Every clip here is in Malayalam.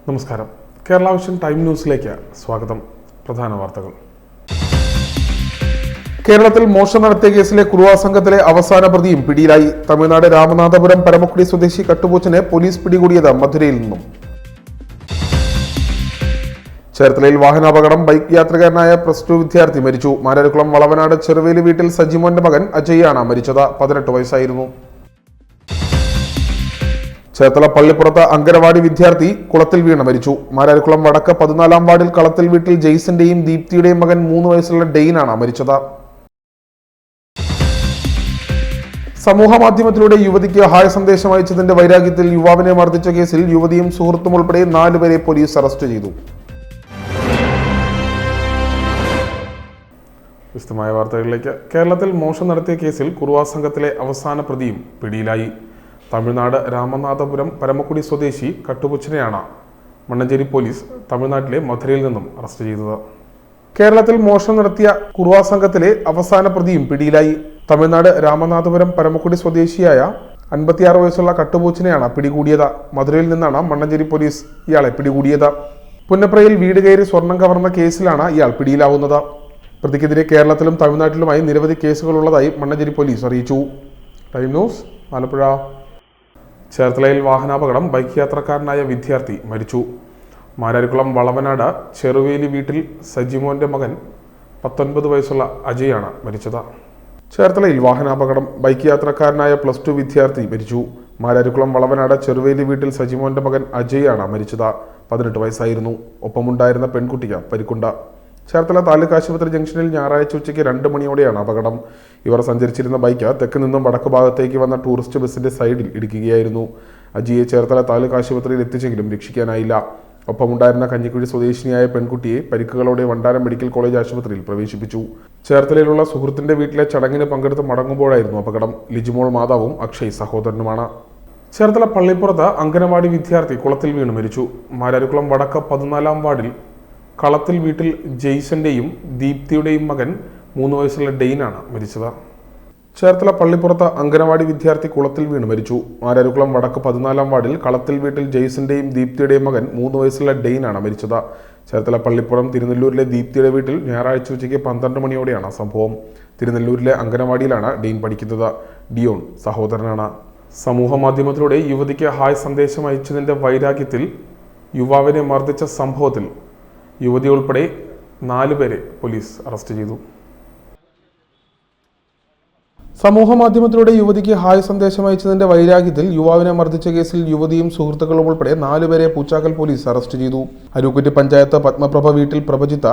നമസ്കാരം. കേരള വിഷൻ ടൈം ന്യൂസിലേക്ക് സ്വാഗതം. പ്രധാന വാർത്തകൾ. കേരളത്തിൽ മോഷണം നടത്തിയ കേസിലെ കുറുവാ സംഘത്തിലെ അവസാന പ്രതിയും പിടിയിലായി. തമിഴ്നാട് രാമനാഥപുരം പരമക്കുടി സ്വദേശി കട്ടുപൂച്ചനെ പോലീസ് പിടികൂടിയത് മധുരയിൽ നിന്നും. ചേർത്തലയിൽ വാഹനാപകടം. ബൈക്ക് യാത്രികനായ +2 വിദ്യാർത്ഥി മരിച്ചു. മാരാരിക്കുളം വളവനാട് ചെറുവേലി വീട്ടിൽ സജിമോന്റെ മകൻ അജയാണ് മരിച്ചത്. 18 വയസ്സായിരുന്നു. ചേർത്തല പള്ളിപ്പുറത്ത് അങ്കനവാടി വിദ്യാർത്ഥി കുളത്തിൽ വീണ് മരിച്ചു. മാരാരിക്കുളം വടക്ക് 14-ാം വാർഡിൽ കളത്തിൽ വീട്ടിൽ ജെയ്സന്റെയും ദീപ്തിയുടെയും മകൻ 3 വയസ്സുള്ള ഡെയിനാണ് മരിച്ചത്. സമൂഹ മാധ്യമത്തിലൂടെ യുവതിക്ക് ഹായ് സന്ദേശം അയച്ചതിന്റെ വൈരാഗ്യത്തിൽ യുവാവിനെ മർദ്ദിച്ച കേസിൽ യുവതിയും സുഹൃത്തും ഉൾപ്പെടെ 4 പേരെ പോലീസ് അറസ്റ്റ് ചെയ്തു. വിശദമായ വാർത്തകളിലേക്ക്. കേരളത്തിൽ മോഷണം നടത്തിയ കേസിൽ കുറുവാ സംഘത്തിലെ അവസാന പ്രതിയും പിടിയിലായി. തമിഴ്നാട് രാമനാഥപുരം പരമക്കുടി സ്വദേശി കട്ടുപൂച്ചനെയാണ് മണ്ണഞ്ചേരി പോലീസ് തമിഴ്നാട്ടിലെ മധുരയിൽ നിന്നും അറസ്റ്റ് ചെയ്തത്. കേരളത്തിൽ മോഷണം നടത്തിയ കുറുവാ സംഘത്തിലെ അവസാന പ്രതിയും പിടിയിലായി. തമിഴ്നാട് രാമനാഥപുരം പരമക്കുടി സ്വദേശിയായ 56 വയസ്സുള്ള കട്ടുപൂച്ചനെയാണ് പിടികൂടിയത്. മധുരയിൽ നിന്നാണ് മണ്ണഞ്ചേരി പോലീസ് ഇയാളെ പിടികൂടിയത്. പുന്നപ്രയിൽ വീട് കയറി സ്വർണം കവർന്ന കേസിലാണ് ഇയാൾ പിടിയിലാവുന്നത്. പ്രതിക്കെതിരെ കേരളത്തിലും തമിഴ്നാട്ടിലുമായി നിരവധി കേസുകളുള്ളതായി മണ്ണഞ്ചേരി പോലീസ് അറിയിച്ചു. Time news, Alappuzha. ചേർത്തലയിൽ വാഹനാപകടം. ബൈക്ക് യാത്രക്കാരനായ വിദ്യാർത്ഥി മരിച്ചു. മാരാരിക്കുളം വളവനാട് ചെറുവേലി വീട്ടിൽ സജിമോന്റെ മകൻ 19 വയസ്സുള്ള അജയാണ് മരിച്ചത്. ചേർത്തലയിൽ വാഹനാപകടം. ബൈക്ക് യാത്രക്കാരനായ +2 വിദ്യാർത്ഥി മരിച്ചു. മാരാരിക്കുളം വളവനാട് ചെറുവേലി വീട്ടിൽ സജിമോന്റെ മകൻ അജയാണ് മരിച്ചത്. 18 വയസ്സായിരുന്നു. ഒപ്പമുണ്ടായിരുന്ന പെൺകുട്ടിക്ക് പരിക്കുണ്ട്. ചേർത്തല താലൂക്ക് ആശുപത്രി ജംഗ്ഷനിൽ ഞായറാഴ്ച ഉച്ചയ്ക്ക് 2 മണിയോടെയാണ് അപകടം. ഇവർ സഞ്ചരിച്ചിരുന്ന ബൈക്ക് തെക്ക് നിന്നും വടക്ക് ഭാഗത്തേക്ക് വന്ന ടൂറിസ്റ്റ് ബസിന്റെ സൈഡിൽ ഇടിക്കുകയായിരുന്നു. അജിയെ ചേർത്തല താലൂക്ക് ആശുപത്രിയിൽ എത്തിച്ചെങ്കിലും രക്ഷിക്കാനായില്ല. ഒപ്പമുണ്ടായിരുന്ന കഞ്ഞിക്കുഴി സ്വദേശിനിയായ പെൺകുട്ടിയെ പരിക്കുകളോടെ വണ്ടാനം മെഡിക്കൽ കോളേജ് ആശുപത്രിയിൽ പ്രവേശിപ്പിച്ചു. ചേർത്തലയിലുള്ള സുഹൃത്തിന്റെ വീട്ടിലെ ചടങ്ങിന് പങ്കെടുത്ത് മടങ്ങുമ്പോഴായിരുന്നു അപകടം. ലിജിമോൾ മാതാവും അക്ഷയ് സഹോദരനുമാണ്. ചേർത്തല പള്ളിപ്പുറത്ത് അങ്കനവാടി വിദ്യാർത്ഥി കുളത്തിൽ വീണ് മരിച്ചു. മാരാരിക്കുളം വടക്ക് 14-ാം വാർഡിൽ കളത്തിൽ വീട്ടിൽ ജെയ്സന്റെയും ദീപ്തിയുടെയും മകൻ 3 വയസ്സുള്ള ഡെയിനാണ് മരിച്ചത്. ചേർത്തല പള്ളിപ്പുറത്ത് അങ്കനവാടി വിദ്യാർത്ഥി കുളത്തിൽ വീണ് മരിച്ചു. മാരാരിക്കുളം വടക്ക് 14-ാം വാർഡിൽ കളത്തിൽ വീട്ടിൽ ജെയ്സന്റെയും ദീപ്തിയുടെയും മകൻ 3 വയസ്സുള്ള ഡെയിനാണ് മരിച്ചത്. ചേർത്തല പള്ളിപ്പുറം തിരുനെല്ലൂരിലെ ദീപ്തിയുടെ വീട്ടിൽ ഞായറാഴ്ച ഉച്ചയ്ക്ക് 12 മണിയോടെയാണ് സംഭവം. തിരുനെല്ലൂരിലെ അങ്കനവാടിയിലാണ് ഡെയിൻ പഠിക്കുന്നത്. ഡിയോൺ സഹോദരനാണ്. സമൂഹ മാധ്യമത്തിലൂടെ യുവതിക്ക് ഹായ് സന്ദേശം അയച്ചതിന്റെ വൈരാഗ്യത്തിൽ യുവാവിനെ മർദ്ദിച്ച സംഭവത്തിൽ യുവതി ഉൾപ്പെടെ 4 പേരെ പോലീസ് അറസ്റ്റ് ചെയ്തു. സമൂഹ മാധ്യമത്തിലൂടെ യുവതിക്ക് ഹായ് സന്ദേശം അയച്ചതിന്റെ വൈരാഗ്യത്തിൽ യുവാവിനെ മർദ്ദിച്ച കേസിൽ യുവതിയും സുഹൃത്തുക്കളും ഉൾപ്പെടെ 4 പേരെ പൂച്ചാക്കൽ പോലീസ് അറസ്റ്റ് ചെയ്തു. അരൂക്കുറ്റി പഞ്ചായത്ത് പത്മപ്രഭ വീട്ടിൽ പ്രഭജിത്ത,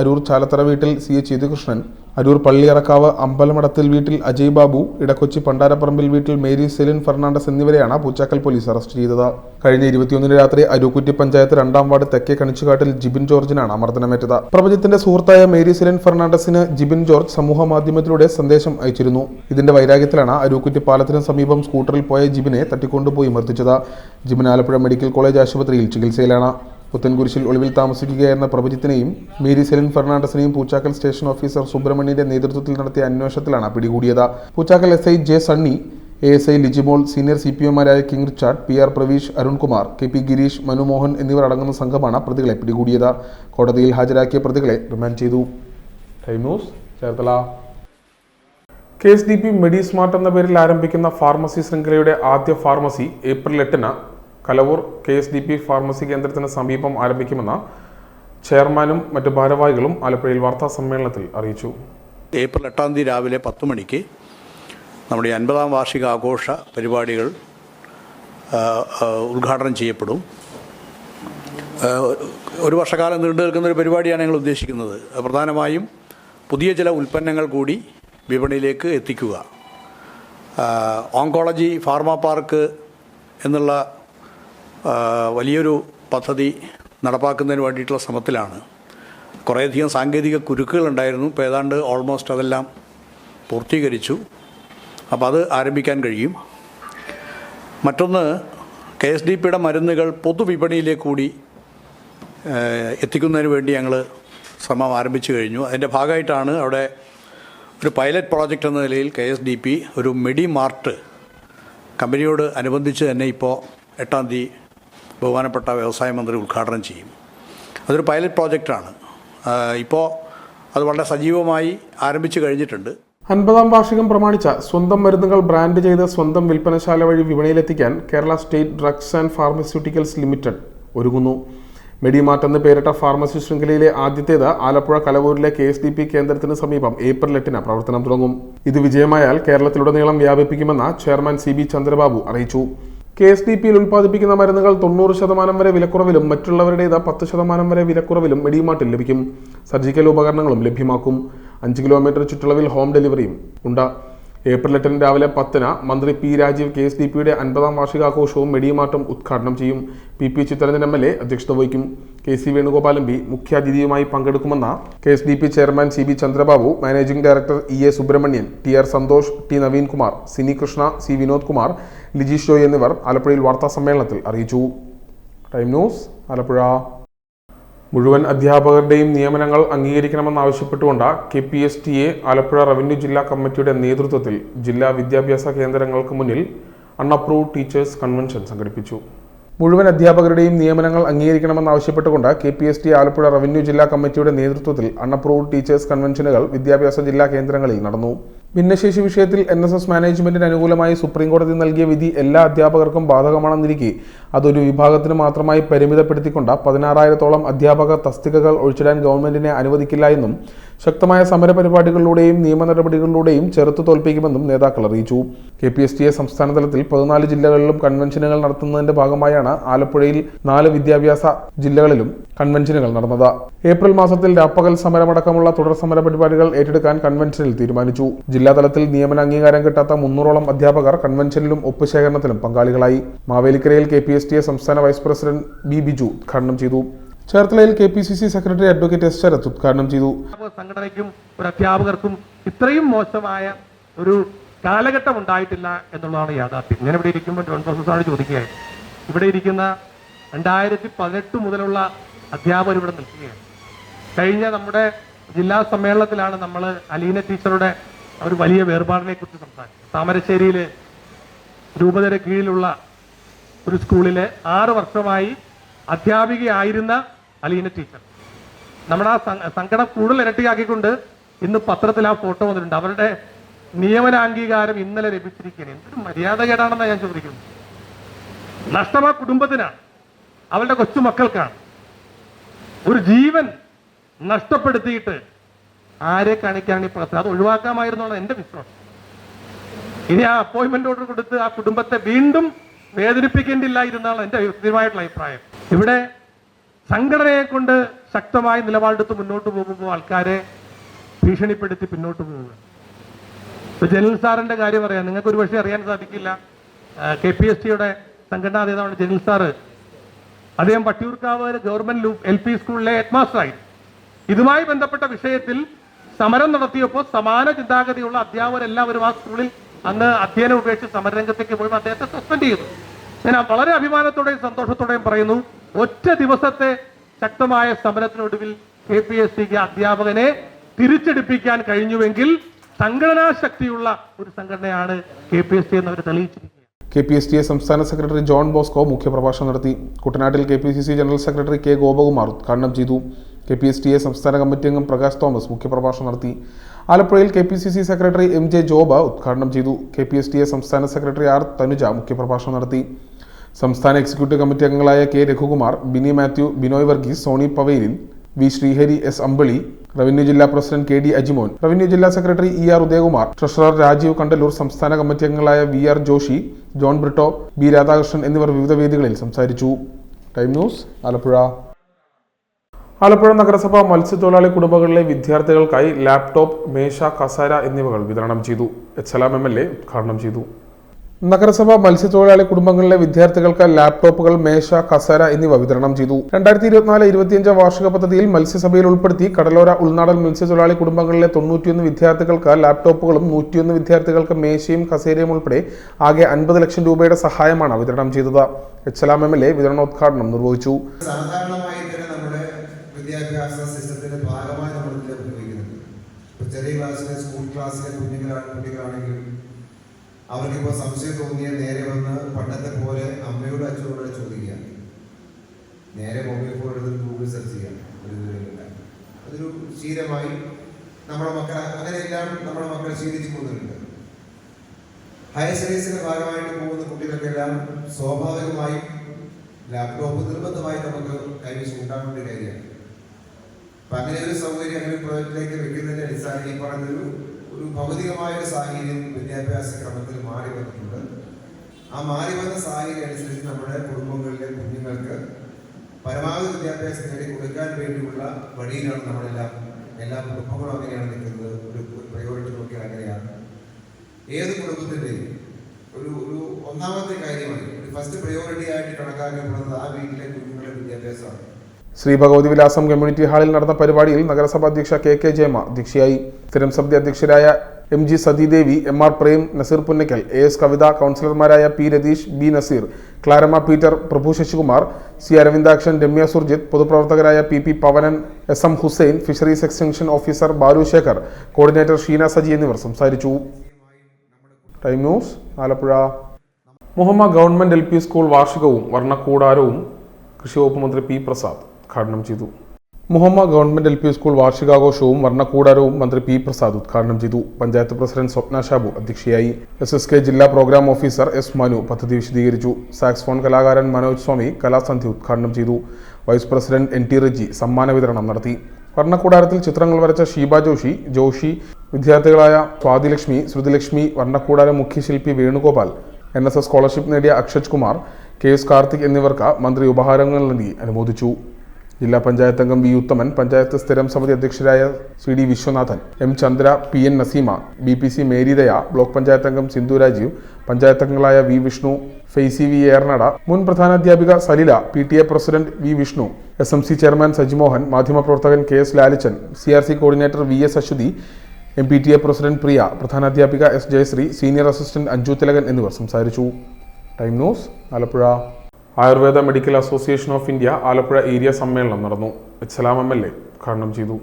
അരൂർ ചാലത്തറ വീട്ടിൽ CH യദുകൃഷ്ണൻ, അരൂർ പള്ളിയറക്കാവ് അമ്പലമടത്തിൽ വീട്ടിൽ അജയ് ബാബു, ഇടക്കൊച്ചി പണ്ടാരപ്പറമ്പിൽ വീട്ടിൽ മേരി സെലിൻ ഫെർണാണ്ടസ് എന്നിവരെയാണ് പൂച്ചാക്കൽ പോലീസ് അറസ്റ്റ് ചെയ്തത്. കഴിഞ്ഞ 21 രാത്രി അരൂക്കുറ്റി പഞ്ചായത്ത് 2-ാം വാർഡ് തെക്കേ കണിച്ചുകാട്ടിൽ ജിബിൻ ജോർജിനാണ് മർദ്ദനമേറ്റത്. പ്രഭജിത്തിന്റെ സുഹൃത്തായ മേരി സെലിൻ ഫെർണാണ്ടസിന് ജിബിൻ ജോർജ് സമൂഹ മാധ്യമത്തിലൂടെ സന്ദേശം അയച്ചിരുന്നു. ഇതിന്റെ വൈരാഗ്യത്തിലാണ് അരൂക്കുറ്റി പാലത്തിന് സമീപം സ്കൂട്ടറിൽ പോയ ജിബിനെ തട്ടിക്കൊണ്ടുപോയി മർദ്ദിച്ചത്. ജിബിൻ ആലപ്പുഴ മെഡിക്കൽ കോളേജ് ആശുപത്രിയിൽ ചികിത്സയിലാണ്. പുത്തൻകുരിശിൽ ഒളിവിൽ താമസിക്കുകയായിരുന്ന പ്രഭജിത്തിനെയും മേരി സെലിൻ ഫെർണാണ്ടസിനെയും പൂച്ചാക്കൽ സ്റ്റേഷൻ ഓഫീസർ സുബ്രഹ്മണ്യന്റെ നേതൃത്വത്തിൽ നടത്തിയ അന്വേഷണത്തിലാണ് പിടികൂടിയത്. Poochakkal SI J Sunny, ASI Lijimol, senior CPOമാരായ King Richard, PR Praveesh, Arunkumar, KP Gireesh, Manumohan എന്നിവർ അടങ്ങുന്ന സംഘമാണ് പ്രതികളെ പിടികൂടിയത്. കോടതിയിൽ ഹാജരാക്കിയ പ്രതികളെ റിമാൻഡ് ചെയ്തു. Time news, Cherthala. KSDP Medismart എന്ന പേരിൽ ആരംഭിക്കുന്ന ഫാർമസി ശൃംഖലയുടെ ആദ്യ ഫാർമസി ഏപ്രിൽ 8-ന് കലവൂർ KSDP ഫാർമസി കേന്ദ്രത്തിന് സമീപം ആരംഭിക്കുമെന്ന് ചെയർമാനും മറ്റ് ഭാരവാഹികളും ആലപ്പുഴയിൽ വാർത്താ സമ്മേളനത്തിൽ അറിയിച്ചു. ഏപ്രിൽ 8-ാം തീയതി രാവിലെ 10 മണിക്ക് നമ്മുടെ 50-ാം വാർഷിക ആഘോഷ പരിപാടികൾ ഉദ്ഘാടനം ചെയ്യപ്പെടും. ഒരു വർഷക്കാലം നീണ്ടു നിൽക്കുന്ന ഒരു പരിപാടിയാണ് ഞങ്ങൾ ഉദ്ദേശിക്കുന്നത്. പ്രധാനമായും പുതിയ ചില ഉൽപ്പന്നങ്ങൾ കൂടി വിപണിയിലേക്ക് എത്തിക്കുക. ഓങ്കോളജി ഫാർമ പാർക്ക് എന്നുള്ള വലിയൊരു പദ്ധതി നടപ്പാക്കുന്നതിന് വേണ്ടിയിട്ടുള്ള ശ്രമത്തിലാണ്. കുറേയധികം സാങ്കേതിക കുരുക്കുകളുണ്ടായിരുന്നു. ഇപ്പോൾ ഏതാണ്ട് ഓൾമോസ്റ്റ് അതെല്ലാം പൂർത്തീകരിച്ചു. അപ്പോൾ അത് ആരംഭിക്കാൻ കഴിയും. മറ്റൊന്ന്, KSDPയുടെ മരുന്നുകൾ പൊതുവിപണിയിലേക്ക് കൂടി എത്തിക്കുന്നതിന് വേണ്ടി ഞങ്ങൾ ശ്രമം ആരംഭിച്ചു കഴിഞ്ഞു. അതിൻ്റെ ഭാഗമായിട്ടാണ് അവിടെ ഒരു പൈലറ്റ് പ്രോജക്റ്റ് എന്ന നിലയിൽ KSDP ഒരു മെഡിമാർട്ട് കമ്പനിയോട് അനുബന്ധിച്ച് തന്നെ ഇപ്പോൾ 8-ാം തീയതി ബഹുമാനപ്പെട്ട വ്യവസായ മന്ത്രി ഉദ്ഘാടനം ചെയ്യും. അതൊരു പൈലറ്റ് പ്രോജക്റ്റാണ്. ഇപ്പോൾ അത് വളരെ സജീവമായി ആരംഭിച്ചു കഴിഞ്ഞിട്ടുണ്ട്. 50-ാം വാർഷികം പ്രമാണിച്ച സ്വന്തം മരുന്നുകൾ ബ്രാൻഡ് ചെയ്ത് സ്വന്തം വിൽപ്പനശാല വഴി വിപണിയിലെത്തിക്കാൻ Kerala state drugs and pharmaceuticals limited ഒരുങ്ങുന്നു. മെഡിമാർട്ട് എന്ന് പേരിട്ട ഫാർമസി ശൃംഖലയിലെ ആദ്യത്തേത് ആലപ്പുഴ കലവൂരിലെ KSDP കേന്ദ്രത്തിന് സമീപം ഏപ്രിൽ 8-ന് പ്രവർത്തനം തുടങ്ങും. ഇത് വിജയമായാൽ കേരളത്തിലുടനീളം വ്യാപിപ്പിക്കുമെന്ന് ചെയർമാൻ CB ചന്ദ്രബാബു അറിയിച്ചു. KSDPയിൽ ഉൽപ്പാദിപ്പിക്കുന്ന മരുന്നുകൾ 90% വരെ വിലക്കുറവിലും മറ്റുള്ളവരുടേത് 10% വരെ വിലക്കുറവിലും മെഡിമാർട്ടിൽ ലഭിക്കും. സർജിക്കൽ ഉപകരണങ്ങളും ലഭ്യമാക്കും. 5 കിലോമീറ്റർ ചുറ്റളവിൽ ഹോം ഡെലിവറിയും ഉണ്ട്. ഏപ്രിൽ 8-ന് രാവിലെ 10-ന് മന്ത്രി P രാജീവ് KSDPയുടെ 50-ാം വാർഷികാഘോഷവും മെഡിമാർട്ടും ഉദ്ഘാടനം ചെയ്യും. PP ചിത്തരഞ്ജൻ MLA അധ്യക്ഷത വഹിക്കും. KC വേണുഗോപാൽ MP മുഖ്യാതിഥിയുമായി പങ്കെടുക്കുമെന്ന് KSDP chairman CB Chandrababu, managing director EA Subrahmanyan, TR Santhosh, T Naveenkumar, Sini Krishna, C Vinod Kumar, Lijeesh Joy എന്നിവർ ആലപ്പുഴയിൽ വാർത്താസമ്മേളനത്തിൽ അറിയിച്ചു. Time news Alappuzha. മുഴുവൻ അധ്യാപകരുടെയും നിയമനങ്ങൾ അംഗീകരിക്കണമെന്നാവശ്യപ്പെട്ടുകൊണ്ട് KPSTA ആലപ്പുഴ റവന്യൂ ജില്ലാ കമ്മിറ്റിയുടെ നേതൃത്വത്തിൽ ജില്ലാ വിദ്യാഭ്യാസ കേന്ദ്രങ്ങൾക്ക് മുന്നിൽ അൺഅപ്രൂവ്ഡ് ടീച്ചേഴ്സ് കൺവെൻഷൻ സംഘടിപ്പിച്ചു. മുഴുവൻ അധ്യാപകരുടെയും നിയമനങ്ങൾ അംഗീകരിക്കണമെന്നാവശ്യപ്പെട്ടുകൊണ്ട് KPSTA ആലപ്പുഴ റവന്യൂ ജില്ലാ കമ്മിറ്റിയുടെ നേതൃത്വത്തിൽ അൺഅപ്രൂവ്ഡ് ടീച്ചേഴ്സ് കൺവെൻഷനുകൾ വിദ്യാഭ്യാസ ജില്ലാ കേന്ദ്രങ്ങളിൽ നടന്നു. ഭിന്നശേഷി വിഷയത്തിൽ NSS മാനേജ്മെന്റിന് അനുകൂലമായി സുപ്രീംകോടതി നൽകിയ വിധി എല്ലാ അധ്യാപകർക്കും ബാധകമാണെന്നിരിക്കെ അതൊരു വിഭാഗത്തിന് മാത്രമായി പരിമിതപ്പെടുത്തിക്കൊണ്ട് 16,000-ഓളം അധ്യാപക തസ്തികകൾ ഒഴിച്ചിടാൻ ഗവൺമെന്റിനെ അനുവദിക്കില്ല എന്നും ശക്തമായ സമരപരിപാടികളിലൂടെയും നിയമ നടപടികളിലൂടെയും ചെറുത്തു തോൽപ്പിക്കുമെന്നും നേതാക്കൾ അറിയിച്ചു. KPSTA സംസ്ഥാന തലത്തിൽ 14 ജില്ലകളിലും കൺവെൻഷനുകൾ നടത്തുന്നതിന്റെ ഭാഗമായാണ് ആലപ്പുഴയിൽ 4 വിദ്യാഭ്യാസ ജില്ലകളിലും കൺവെൻഷനുകൾ നടന്നത്. ഏപ്രിൽ മാസത്തിൽ രാപ്പകൽ സമരമടക്കമുള്ള തുടർ സമര പരിപാടികൾ ഏറ്റെടുക്കാൻ കൺവെൻഷനിൽ തീരുമാനിച്ചു. ജില്ലാതലത്തിൽ നിയമന അംഗീകാരം കിട്ടാത്ത 300-ഓളം അധ്യാപകർ കൺവെൻഷനിലും ഒപ്പുശേഖരണത്തിലും പങ്കാളികളായി. മാവേലിക്കരയിൽ KPSTA സംസ്ഥാന വൈസ് പ്രസിഡന്റ് B ബിജു ഉദ്ഘാടനം ചെയ്തു. ചേർത്തലയിൽ KPCC secretary advocate S Sarath ഉദ്ഘാടനം ചെയ്തു. സംഘടനയ്ക്കും ഒരു അധ്യാപകർക്കും ഇത്രയും മോശമായ ഒരു കാലഘട്ടം ഉണ്ടായിട്ടില്ല എന്നുള്ളതാണ് യാഥാർത്ഥ്യം. ഞാൻ ഇവിടെ ഇരിക്കുമ്പോൾ ജോൺ പ്രൊഫസറാണ് ചോദിക്കുകയാണ്, ഇവിടെ ഇരിക്കുന്ന 2018 മുതലുള്ള അധ്യാപകർ ഇവിടെ നിൽക്കുകയാണ്. കഴിഞ്ഞ നമ്മുടെ ജില്ലാ സമ്മേളനത്തിലാണ് നമ്മൾ അലീന ടീച്ചറുടെ ഒരു വലിയ വേർപാടിനെ കുറിച്ച് സംസാരിച്ചത്. താമരശ്ശേരിയിൽ രൂപതയുടെ കീഴിലുള്ള ഒരു സ്കൂളിലെ 6 വർഷമായി അധ്യാപികയായിരുന്ന അലീന ടീച്ചർ നമ്മുടെ ആ സങ്കടം കൂടുതൽ ഇരട്ടിയാക്കിക്കൊണ്ട് ഇന്ന് പത്രത്തിൽ ആ ഫോട്ടോ വന്നിട്ടുണ്ട്. അവരുടെ നിയമനാംഗീകാരം ഇന്നലെ ലഭിച്ചിരിക്കുകയാണ്. എന്തൊരു മര്യാദകേടാണെന്നാണ് ഞാൻ ചോദിക്കുന്നത്. നഷ്ടം ആ കുടുംബത്തിനാണ്, അവരുടെ കൊച്ചുമക്കൾക്കാണ്. ഒരു ജീവൻ നഷ്ടപ്പെടുത്തിയിട്ട് ആരെ കാണിക്കാണ് ഈ പ്രശ്നം? അത് ഒഴിവാക്കാമായിരുന്നാണ് എൻ്റെ വിശ്വാസം. ഇനി ആ അപ്പോയിന്റ്മെന്റ് ഓർഡർ കൊടുത്ത് ആ കുടുംബത്തെ വീണ്ടും വേദനിപ്പിക്കേണ്ടില്ലായിരുന്നാണ് എൻ്റെ വ്യക്തിപരമായിട്ടുള്ള അഭിപ്രായം. ഇവിടെ സംഘടനയെ കൊണ്ട് ശക്തമായ നിലപാടെടുത്ത് മുന്നോട്ട് പോകുമ്പോൾ ആൾക്കാരെ ഭീഷണിപ്പെടുത്തി പിന്നോട്ട് പോവുക. ഇപ്പൊ ജനൽ സാറിന്റെ കാര്യം പറയാം. നിങ്ങൾക്ക് ഒരു പക്ഷേ അറിയാൻ സാധിക്കില്ല, KPSTയുടെ സംഘടനാ നേതാവാണ് ജനൽ സാറ്. അദ്ദേഹം വട്ടിയൂർക്കാവ് ഗവൺമെന്റ് LP സ്കൂളിലെ ഹെഡ് മാസ്റ്ററായി. ഇതുമായി ബന്ധപ്പെട്ട വിഷയത്തിൽ സമരം നടത്തിയപ്പോൾ സമാന ചിന്താഗതിയുള്ള അധ്യാപകരെല്ലാവരും ആ സ്കൂളിൽ അന്ന് അധ്യയനം ഉപേക്ഷിച്ച് സമരരംഗത്തേക്ക് പോയി അദ്ദേഹത്തെ സസ്പെൻഡ് ചെയ്തു. ഞാൻ വളരെ അഭിമാനത്തോടെയും സന്തോഷത്തോടെയും പറയുന്നു, ഒറ്റ ദിവസത്തെ ശക്തമായ സമരത്തിനൊടുവിൽ KPSTക്ക് അധ്യാപകനെ തിരിച്ചെടുപ്പിക്കാൻ കഴിഞ്ഞുവെങ്കിൽ സംഘടനാ ശക്തിയുള്ള ഒരു സംഘടനയാണ് KPST എന്നവർ തെളിയിച്ചിരിക്കുന്നത്. KPSTA സംസ്ഥാന സെക്രട്ടറി ജോൺ ബോസ്കോ മുഖ്യപ്രഭാഷണം നടത്തി. കുട്ടനാട്ടിൽ KPCC general secretary K Gopakumar ഉദ്ഘാടനം ചെയ്തു. KPSTA സംസ്ഥാന കമ്മിറ്റി അംഗം പ്രകാശ് തോമസ് മുഖ്യപ്രഭാഷണം നടത്തി. ആലപ്പുഴയിൽ KPCC സെക്രട്ടറി MJ ജോബ് ഉദ്ഘാടനം ചെയ്തു. KPSTA സംസ്ഥാന സെക്രട്ടറി R തനുജ മുഖ്യപ്രഭാഷണം നടത്തി. സംസ്ഥാന എക്സിക്യൂട്ടീവ് കമ്മിറ്റി അംഗങ്ങളായ K Raghukumar, Bini Mathew, Binoy Varghese, Soni Pavailin, V Sreehari, S Ambili, revenue ജില്ലാ പ്രസിഡന്റ് KD അജിമോൻ, റവന്യൂ ജില്ലാ secretary ER Udayakumar, treasurer Rajeev Kandalloor, സംസ്ഥാന കമ്മിറ്റി അംഗങ്ങളായ VR Joshy, John Britto, B Radhakrishnan എന്നിവർ വിവിധ വേദികളിൽ സംസാരിച്ചു. Time news Alappuzha. ആലപ്പുഴ നഗരസഭ മത്സ്യത്തൊഴിലാളി കുടുംബങ്ങളിലെ വിദ്യാർത്ഥികൾക്കായി ലാപ്ടോപ്പ്, മേശ, കസേര എന്നിവകൾ വിതരണം ചെയ്തു. HLM MLA ഉദ്ഘാടനം ചെയ്തു. നഗരസഭ മത്സ്യത്തൊഴിലാളി കുടുംബങ്ങളിലെ വിദ്യാർത്ഥികൾക്ക് ലാപ്ടോപ്പുകൾ, മേശ, കസേര എന്നിവ വിതരണം ചെയ്തു. 2024-25 വാർഷിക പദ്ധതിയിൽ മത്സ്യസഭയിൽ ഉൾപ്പെടുത്തി കടലോര ഉൾനാടൻ മത്സ്യത്തൊഴിലാളി കുടുംബങ്ങളിലെ 91 വിദ്യാർത്ഥികൾക്ക് ലാപ്ടോപ്പുകളും 101 വിദ്യാർത്ഥികൾക്ക് മേശയും കസേരയും ഉൾപ്പെടെ ആകെ 50 ലക്ഷം രൂപയുടെ സഹായമാണ് വിതരണം ചെയ്തത്. HLM MLA വിതരണോദ്ഘാടനം നിർവഹിച്ചു. വിദ്യാഭ്യാസ സിസ്റ്റത്തിന്റെ ഭാഗമായി നമ്മൾ ഇതിൽ ഉപയോഗിക്കുന്നുണ്ട്. ഇപ്പോൾ ചെറിയ ക്ലാസ്സിലെ സ്കൂൾ ക്ലാസ്സിലെ കുട്ടികളാണെങ്കിലും അവർക്കിപ്പോൾ സംശയം തോന്നിയാൽ നേരെ വന്ന് പണ്ടത്തെ പോലെ അമ്മയോട് അച്ഛനോട് ചോദിക്കുക. ശീലമായി നമ്മുടെ മക്കൾ അങ്ങനെയെല്ലാം നമ്മുടെ മക്കൾ ശീലിച്ചു പോകുന്നുണ്ട്. ഹയർ സ്റ്റഡീസിന്റെ ഭാഗമായിട്ട് പോകുന്ന കുട്ടികൾക്കെല്ലാം സ്വാഭാവികമായും ലാപ്ടോപ്പ് നിർബന്ധമായി നമുക്ക് കൈവശം ഉണ്ടാവേണ്ട ഒരു കാര്യമാണ്. അപ്പൊ അങ്ങനെ ഒരു സൗകര്യം അങ്ങനെ ഒരു പ്രോജക്റ്റിലേക്ക് വെക്കുന്നതിന്റെ അടിസ്ഥാനം ഈ പറഞ്ഞൊരു ഭൗതികമായ ഒരു സാഹചര്യം വിദ്യാഭ്യാസ ക്രമത്തിൽ മാറി വന്നിട്ടുണ്ട്. ആ മാറി വന്ന സാഹചര്യം അനുസരിച്ച് നമ്മുടെ കുടുംബങ്ങളിലെ കുഞ്ഞുങ്ങൾക്ക് പരമാവധി വിദ്യാഭ്യാസം നേടി കൊടുക്കാൻ വേണ്ടിയുള്ള വഴിയിലാണ് എല്ലാ കുടുംബങ്ങളും അങ്ങനെയാണ് നിൽക്കുന്നത്. ഒരു പ്രയോറിറ്റി നോക്കിയാൽ അങ്ങനെയാണ്. ഏത് കുടുംബത്തിൻ്റെയും ഒരു ഒന്നാമത്തെ കാര്യമായി ഒരു ഫസ്റ്റ് പ്രയോറിറ്റി ആയിട്ട് കണക്കാക്കപ്പെടുന്നത് ആ വീട്ടിലെ കുഞ്ഞുങ്ങളുടെ വിദ്യാഭ്യാസമാണ്. ശ്രീ ഭഗവതി വിലാസം കമ്മ്യൂണിറ്റി ഹാളിൽ നടന്ന പരിപാടിയിൽ നഗരസഭാ അധ്യക്ഷ കെ ജയമ അധ്യക്ഷയായി. സ്ഥിരം സമിതി അധ്യക്ഷരായ MG Sathidevi, MR Prem, Naseer Punnakkal, AS Kavitha, കൗൺസിലർമാരായ P Ratheesh, B Nazeer, Claramma Peter, Prabhu Sasikumar, C Aravindakshan, Ramya Surjith, പൊതുപ്രവർത്തകരായ PP Pavanan, SM Hussain, fisheries extension officer Balu Sekhar, coordinator Sheena Saji എന്നിവർ സംസാരിച്ചു. Time news, Alappuzha. Muhamma government LP school വാർഷികവും വർണ്ണക്കൂടാരവും കൃഷിവകുപ്പ് മന്ത്രി P പ്രസാദ് ഉദ്ഘാടനം ചെയ്തു. മുഹമ്മ ഗവൺമെന്റ് LP സ്കൂൾ വാർഷികാഘോഷവും വർണ്ണക്കൂടാരവും മന്ത്രി P പ്രസാദ് ഉദ്ഘാടനം ചെയ്തു. പഞ്ചായത്ത് പ്രസിഡന്റ് സ്വപ്ന ഷാബു അധ്യക്ഷയായി. SSK ജില്ലാ പ്രോഗ്രാം ഓഫീസർ S മനു പദ്ധതി വിശദീകരിച്ചു. സാക്സ്ഫോൺ കലാകാരൻ മനോജ് സ്വാമി കലാസന്ധ്യ ഉദ്ഘാടനം ചെയ്തു. വൈസ് പ്രസിഡന്റ് NT റെജി സമ്മാന വിതരണം നടത്തി. വർണ്ണക്കൂടാരത്തിൽ ചിത്രങ്ങൾ വരച്ച ഷീബ ജോഷി, വിദ്യാർത്ഥികളായ സ്വാതിലക്ഷ്മി, ശ്രുതിലക്ഷ്മി, വർണ്ണക്കൂടാര മുഖ്യശില്പി വേണുഗോപാൽ, NSS സ്കോളർഷിപ്പ് നേടിയ അക്ഷജ് കുമാർ, KS കാർത്തിക് എന്നിവർക്ക് മന്ത്രി ഉപഹാരങ്ങൾ നൽകി അനുമോദിച്ചു. ജില്ലാ പഞ്ചായത്ത് അംഗം V ഉത്തമൻ, പഞ്ചായത്ത് സ്ഥിരം സമിതി അധ്യക്ഷരായ CD Viswanathan, M Chandra, PN Naseema, BPC Meridaya, block panchayat അംഗം സിന്ധു രാജീവ്, പഞ്ചായത്ത് അംഗങ്ങളായ V വിഷ്ണു, ഫെയ്സി V ഏർനട, മുൻ പ്രധാനാധ്യാപിക Salila, PTA president V Vishnu, SMC chairman Sajimohan, മാധ്യമപ്രവർത്തകൻ KS Lalichan, CRC coordinator VS Aswathy, MPTA president Priya, പ്രധാനാധ്യാപിക S Jayasree, senior assistant Anju Thilakan എന്നിവർ സംസാരിച്ചു. Time news, Alappuzha. Ayurveda medical association of India Alappuzha area സമ്മേളനം നടന്നു. സലാം MLA ഉദ്ഘാടനം ചെയ്തു.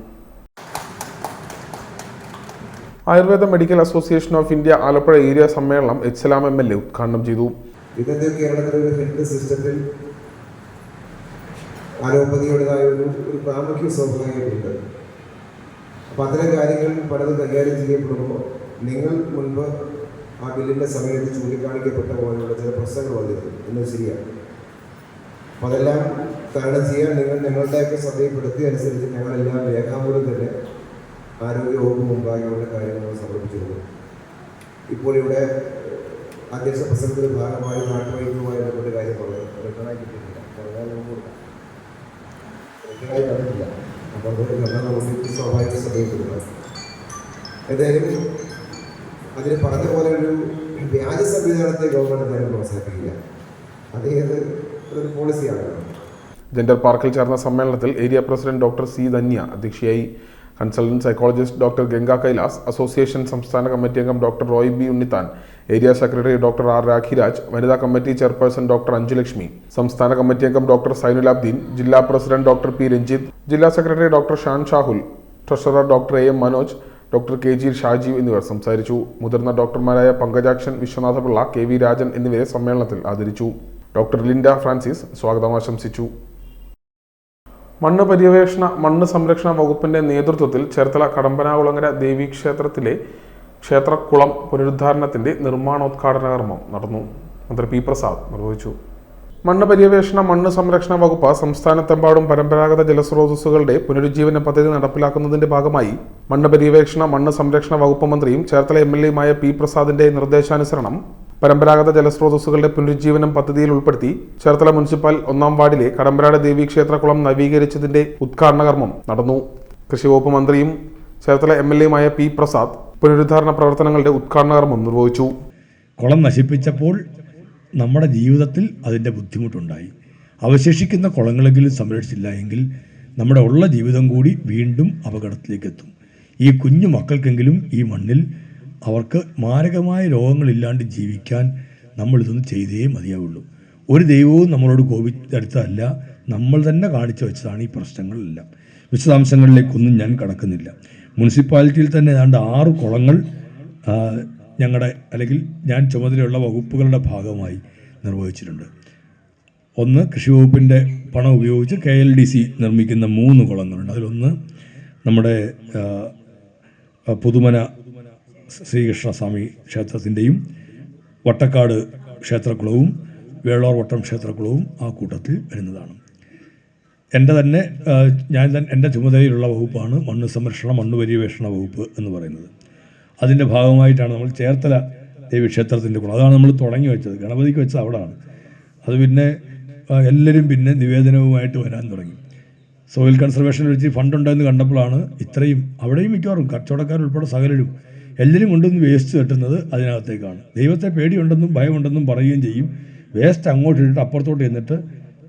Ayurveda medical association of India Alappuzha area സമ്മേളനം സലാം MLA ഉദ്ഘാടനം ചെയ്തു. ഇന്നത്തെ കേരളത്തിലെ ഒരു ഹെൽത്ത് സിസ്റ്റത്തിൽ അലോപ്പതിയുടേതായ ഒരു പ്രാമുഖ്യം സ്വാഭാവികമുണ്ട്. അപ്പം അത്തരം കാര്യങ്ങൾ പലതും കൈകാര്യം ചെയ്യപ്പെടുമ്പോൾ നിങ്ങൾ മുൻപ് ആ ബില്ലിൻ്റെ സമയത്ത് ചൂണ്ടിക്കാണിക്കപ്പെട്ട പോലെയുള്ള ചില പ്രശ്നങ്ങൾ വന്നിരുന്നു എന്നത് ശരിയാണ്. അപ്പം അതെല്ലാം തരണം ചെയ്യാൻ ഞങ്ങളുടെയൊക്കെ ശ്രദ്ധയിൽപ്പെടുത്തി അനുസരിച്ച് ഞങ്ങളെല്ലാം രേഖാമൂലം തന്നെ ആരോഗ്യവകുപ്പ് മുമ്പാകെയുള്ള കാര്യങ്ങൾ സമർപ്പിച്ചിരുന്നു. ഇപ്പോൾ ഇവിടെ അധ്യക്ഷ പ്രസംഗത്തിന്റെ ഭാഗമായി നാട്ടുവൈദ്യവുമായി ബന്ധപ്പെട്ട കാര്യം പറഞ്ഞു. റിട്ടേണായി കിട്ടിയിട്ടില്ല, റിട്ടേണായി തന്നിട്ടില്ല. അപ്പോൾ അത് നമുക്ക് സ്വാഭാവിക ശ്രദ്ധയിൽപ്പെടുക. ഏതായാലും അതിന് പറഞ്ഞ പോലെ ഒരു വ്യാജ സംവിധാനത്തെ ഗവൺമെന്റ് എന്തായാലും പ്രോത്സാഹിപ്പിക്കില്ല. അതേത് ഒരു പോളിസിയാണ്. ജെൻഡർ പാർക്കിൽ ചേർന്ന സമ്മേളനത്തിൽ area president doctor C Dhanya അധ്യക്ഷയായി. Consultant psychologist doctor Ganga Kailas, association സംസ്ഥാന കമ്മിറ്റി അംഗം doctor Roy B Unnithan, area secretary doctor R Rakhiraj, വനിതാ കമ്മിറ്റി ചെയർപേഴ്സൺ ഡോക്ടർ അഞ്ജുലക്ഷ്മി, സംസ്ഥാന കമ്മിറ്റി അംഗം ഡോക്ടർ സൈനുലാബ്ദീൻ, ജില്ലാ പ്രസിഡന്റ് ഡോക്ടർ P രഞ്ജിത്ത്, ജില്ലാ secretary doctor Shan Shahul, treasurer doctor AM Manoj, doctor KG Shajeev എന്നിവർ സംസാരിച്ചു. മുതിർന്ന ഡോക്ടർമാരായ പങ്കജാക്ഷൻ, വിശ്വനാഥപിള്ള, KV രാജൻ എന്നിവരെ സമ്മേളനത്തിൽ ആദരിച്ചു. ഡോക്ടർ ലിൻഡ ഫ്രാൻസിസ് സ്വാഗതം ആശംസിച്ചു. മണ്ണ് സംരക്ഷണ വകുപ്പിന്റെ നേതൃത്വത്തിൽ ചേർത്തല കടമ്പനാകുളങ്ങര ദേവീക്ഷേത്രത്തിലെ ക്ഷേത്രക്കുളം പുനരുദ്ധാരണത്തിന്റെ നിർമ്മാണോദ്ഘാടന കർമ്മം നടന്നു. മന്ത്രി P പ്രസാദ് നിർവഹിച്ചു. മണ്ണ് സംരക്ഷണ വകുപ്പ് സംസ്ഥാനത്തെമ്പാടും പരമ്പരാഗത ജലസ്രോതസ്സുകളുടെ പുനരുജ്ജീവന പദ്ധതി നടപ്പിലാക്കുന്നതിന്റെ ഭാഗമായി മണ്ണ് സംരക്ഷണ വകുപ്പ് മന്ത്രിയും ചേർത്തല MLAയുമായ P പ്രസാദിന്റെ നിർദ്ദേശാനുസരണം പരമ്പരാഗത ജലസ്രോതസ്സുകളുടെ പുനരുജ്ജീവനം പദ്ധതിയിൽ ഉൾപ്പെടുത്തി ചേർത്തല മുനിസിപ്പൽ 1-ാം വാർഡിലെ കടമ്പനാട് ദേവീക്ഷേത്രക്കുളം നവീകരിച്ചതിന്റെ ഉദ്ഘാടന കർമ്മം നടന്നു. കൃഷിവകുപ്പ് മന്ത്രിയും ചേർത്തല MLAയുമായ P പ്രസാദ് പുനരുദ്ധാരണ പ്രവർത്തനങ്ങളുടെ ഉദ്ഘാടന കർമ്മം നിർവഹിച്ചു. കുളം നശിപ്പിച്ചപ്പോൾ നമ്മുടെ ജീവിതത്തിൽ അതിൻ്റെ ബുദ്ധിമുട്ടുണ്ടായി. അവശേഷിക്കുന്ന കുളങ്ങളെങ്കിലും സംരക്ഷിച്ചില്ല എങ്കിൽ നമ്മുടെ ഉള്ള ജീവിതം കൂടി വീണ്ടും അപകടത്തിലേക്ക് എത്തും. ഈ കുഞ്ഞു മക്കൾക്കെങ്കിലും ഈ മണ്ണിൽ അവർക്ക് മാരകമായ രോഗങ്ങളില്ലാണ്ട് ജീവിക്കാൻ നമ്മളിതൊന്നും ചെയ്തേ മതിയാവുള്ളൂ. ഒരു ദൈവവും നമ്മളോട് കോപിച്ചെടുത്തതല്ല, നമ്മൾ തന്നെ കാണിച്ചു വെച്ചതാണ് ഈ പ്രശ്നങ്ങളെല്ലാം. വിശദാംശങ്ങളിലേക്കൊന്നും ഞാൻ കടക്കുന്നില്ല. മുനിസിപ്പാലിറ്റിയിൽ തന്നെ ഏതാണ്ട് 6 കുളങ്ങൾ ഞാൻ ചുമതലയുള്ള വകുപ്പുകളുടെ ഭാഗമായി നിർവഹിച്ചിട്ടുണ്ട്. ഒന്ന്, കൃഷി വകുപ്പിൻ്റെ പണം ഉപയോഗിച്ച് KLDC നിർമ്മിക്കുന്ന 3 കുളങ്ങളുണ്ട്. അതിലൊന്ന് നമ്മുടെ പുതുമന ശ്രീകൃഷ്ണസ്വാമി ക്ഷേത്രത്തിൻ്റെയും വട്ടക്കാട് ക്ഷേത്രക്കുളവും വേളോർ വട്ടം ക്ഷേത്രക്കുളവും ആ കൂട്ടത്തിൽ വരുന്നതാണ്. എൻ്റെ ചുമതലയിലുള്ള വകുപ്പാണ് മണ്ണ് സംരക്ഷണ മണ്ണ് പര്യവേഷണ വകുപ്പ് എന്ന് പറയുന്നത്. അതിൻ്റെ ഭാഗമായിട്ടാണ് നമ്മൾ ചേർത്തല ദേവീക്ഷേത്രത്തിൻ്റെ കുളം, അതാണ് നമ്മൾ തുടങ്ങി വെച്ചത്. ഗണപതിക്ക് വെച്ചത് അവിടെയാണ്. അത് പിന്നെ എല്ലാവരും പിന്നെ നിവേദനവുമായിട്ട് വരാൻ തുടങ്ങി. സോയിൽ കൺസർവേഷൻ വെച്ച് ഫണ്ടുണ്ടെന്ന് കണ്ടപ്പോഴാണ് ഇത്രയും, അവിടെയും മിക്കവാറും കച്ചവടക്കാരുൾപ്പെടെ സകലരും എല്ലാവരും കൊണ്ടുവന്ന് വേസ്റ്റ് കെട്ടുന്നത് അതിനകത്തേക്കാണ്. ദൈവത്തെ പേടിയുണ്ടെന്നും ഭയമുണ്ടെന്നും പറയുകയും ചെയ്യും. വേസ്റ്റ് അങ്ങോട്ട് ഇട്ടിട്ട് അപ്പുറത്തോട്ട് ചെന്നിട്ട്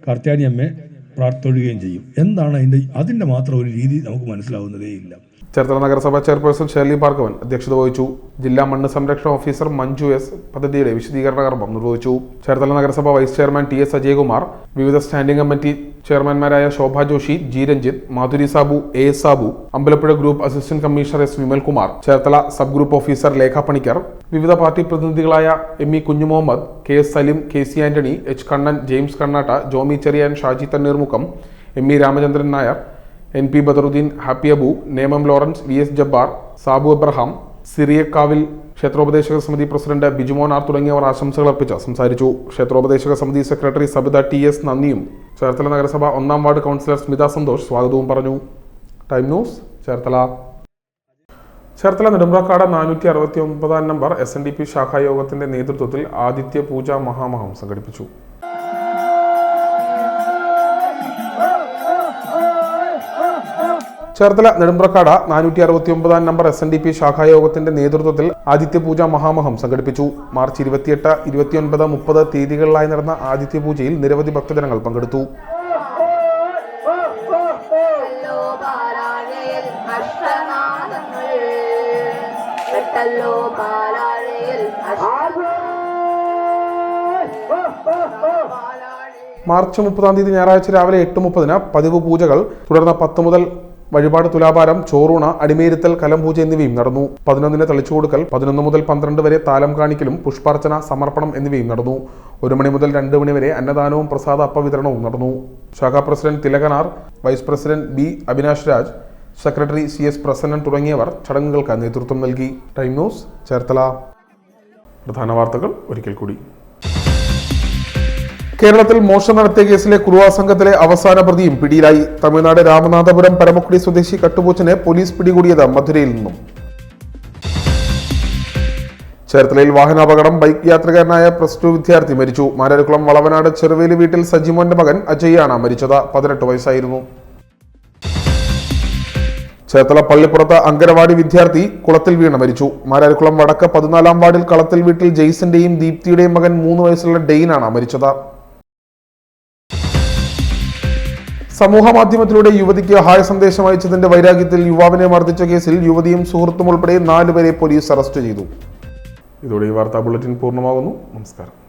കാർത്യാനിയമ്മയെ പ്രാർത്ഥിക്കുകയും ചെയ്യും. എന്താണ് അതിൻ്റെ മാത്രം ഒരു രീതി നമുക്ക് മനസ്സിലാവുന്നതേ ഇല്ല. ചേർത്തല നഗരസഭ ചെയർപേഴ്സൺ ഷേർലി ഭാർഗവൻ അധ്യക്ഷത വഹിച്ചു. ജില്ലാ മണ്ണ് സംരക്ഷണ ഓഫീസർ മഞ്ജു എസ് പദ്ധതിയുടെ വിശദീകരണ കർമ്മം നിർവഹിച്ചു. ചേർത്തല നഗരസഭ വൈസ് ചെയർമാൻ ടി.എസ്. അജയകുമാർ, വിവിധ സ്റ്റാൻഡിംഗ് കമ്മിറ്റി ചെയർമാൻമാരായ Shobha Joshy, G Ranjith, Madhuri Sabu, A S Sabu, Ambalappuzha group assistant commissioner S Vimalkumar, Cherthala sub group officer Lekha Panicker, വിവിധ പാർട്ടി പ്രതിനിധികളായ M E Kunjumuhammed, K S Salim, K C Antony, H Kannan, James Kannatta, Jomy Cherian, Shaji Thanneermukkom, M E Ramachandran Nair, N P Badaruddin, Happy Abu, Nemom Lawrence, V S Jabbar, Sabu Abraham, സിറിയക്കാവിൽ ക്ഷേത്രോപദേശക സമിതി പ്രസിഡന്റ് ബിജുമോൻ ആർ തുടങ്ങിയവർ ആശംസകൾ അർപ്പിച്ച് സംസാരിച്ചു. ക്ഷേത്രോപദേശക സമിതി സെക്രട്ടറി സബിത ടി എസ് നന്ദിയും ചേർത്തല നഗരസഭ 1-ാം വാർഡ് കൗൺസിലർ സ്മിത സന്തോഷ് സ്വാഗതവും പറഞ്ഞു. Time news Cherthala. Cherthala Nedumprakkad 469 number SNDP ശാഖായോഗത്തിന്റെ നേതൃത്വത്തിൽ ആദിത്യ പൂജ മഹാമഹം സംഘടിപ്പിച്ചു. ചേർത്തല നെടുമ്പ്രക്കാട് 469 നമ്പർ SNDP ശാഖായോഗത്തിന്റെ നേതൃത്വത്തിൽ ആദിത്യപൂജ മഹാമഹം സംഘടിപ്പിച്ചു. മാർച്ച് 28, 29, 30 തീയതികളിലായി നടന്ന ആദിത്യപൂജയിൽ നിരവധി ഭക്തജനങ്ങൾ പങ്കെടുത്തു. മാർച്ച് 30 തീയതി ഞായറാഴ്ച രാവിലെ 8:30 പതിവ് പൂജകൾ, തുടർന്ന് 10 മുതൽ വഴിപാട്, തുലാഭാരം, ചോറൂണ, അടിമേരുത്തൽ, കലംപൂജ എന്നിവയും നടന്നു. 11 തളിച്ചുകൊടുക്കൽ, 11 മുതൽ 12 വരെ താലം കാണിക്കലും പുഷ്പാർച്ചന, സമർപ്പണം എന്നിവയും നടന്നു. 1 മണി മുതൽ 2 മണി വരെ അന്നദാനവും പ്രസാദ അപ്പവിതരണവും നടന്നു. ശാഖാ president Thilakanar, vice president B Avinash Raj, secretary CS Prasannan തുടങ്ങിയവർ ചടങ്ങുകൾക്ക് നേതൃത്വം നൽകി. Time news Cherthala. പ്രധാന വാർത്തകൾ ഒരിക്കൽ കൂടി. കേരളത്തിൽ മോഷണം നടത്തിയ കേസിലെ കുറുവാ സംഘത്തിലെ അവസാന പ്രതിയും പിടിയിലായി. തമിഴ്നാട് രാമനാഥപുരം പരമക്കുടി സ്വദേശി കട്ടുപൂച്ചനെ പോലീസ് പിടികൂടിയത് മധുരയിൽ നിന്നും. ചേർത്തലയിൽ വാഹനാപകടം, ബൈക്ക് യാത്രികനായ +2 വിദ്യാർത്ഥി മരിച്ചു. മാരാരിക്കുളം വളവനാട് ചെറുവേലി വീട്ടിൽ സജിമോന്റെ മകൻ അജയാണ് മരിച്ചത്. 18 വയസ്സായിരുന്നു. ചേർത്തല പള്ളിപ്പുറത്ത് അങ്കനവാടി വിദ്യാർത്ഥി കുളത്തിൽ വീണ് മരിച്ചു. മാരാരിക്കുളം വടക്ക് 14-ാം വാർഡിൽ കളത്തിൽ വീട്ടിൽ ജെയ്സന്റെയും ദീപ്തിയുടെയും മകൻ 3 വയസ്സുള്ള ഡെയിനാണ് മരിച്ചത്. സമൂഹ മാധ്യമത്തിലൂടെ യുവതിക്ക് ഹായ് സന്ദേശം അയച്ചതിന്റെ വൈരാഗ്യത്തിൽ യുവാവിനെ മർദ്ദിച്ച കേസിൽ യുവതിയും സുഹൃത്തും ഉൾപ്പെടെ 4 പേരെ പോലീസ് അറസ്റ്റ് ചെയ്തു. ഇതോടെ ഈ വാർത്താ ബുള്ളറ്റിൻ പൂർണ്ണമാകുന്നു. നമസ്കാരം.